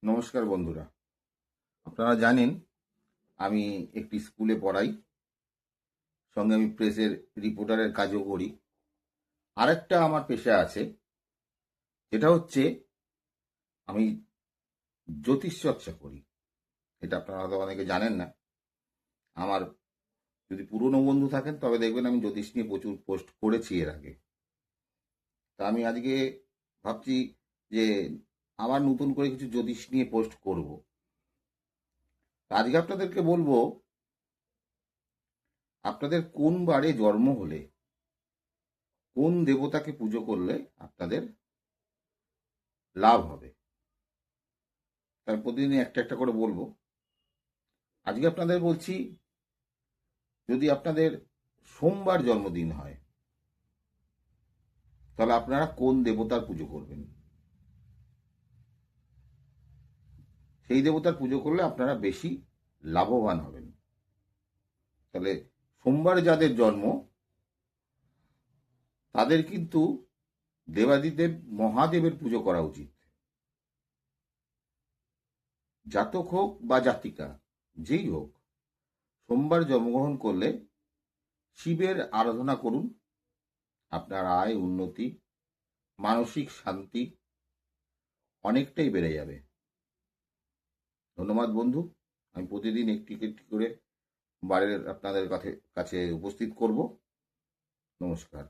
নমস্কার বন্ধুরা, আপনারা জানেন আমি একটি স্কুলে পড়াই, সঙ্গে আমি প্রেসের রিপোর্টারের কাজও করি। আরেকটা আমার পেশা আছে, যেটা হচ্ছে আমি জ্যোতিষ চর্চা করি। এটা আপনারা হয়তো অনেকে জানেন না। আমার যদি পুরনো বন্ধু থাকেন তবে দেখবেন আমি জ্যোতিষ নিয়ে প্রচুর পোস্ট করেছি এর আগে। তা আমি আজকে ভাবছি যে আবার নতুন করে কিছু জ্যোতিষ নিয়ে পোস্ট করব। আজকে আপনাদেরকে বলবো, আপনাদের কোন বারে জন্ম হলে কোন দেবতাকে পুজো করলে আপনাদের লাভ হবে, তার প্রতিদিন একটা একটা করে বলবো। আজকে আপনাদের বলছি, যদি আপনাদের সোমবার জন্মদিন হয় তাহলে আপনারা কোন দেবতার পুজো করবেন, সেই দেবতার পুজো করলে আপনারা বেশি লাভবান হবেন। তাহলে সোমবার যাদের জন্ম তাদের কিন্তু দেবাদিদেব মহাদেবের পুজো করা উচিত। জাতক হোক বা জাতিকা, যেই হোক, সোমবার জন্মগ্রহণ করলে শিবের আরাধনা করুন। আপনার আয়, উন্নতি, মানসিক শান্তি অনেকটাই বেড়ে যাবে। ধন্যবাদ বন্ধু। আমি প্রতিদিন একটি একটি করে বারের আপনাদের কাছে উপস্থিত করব। নমস্কার।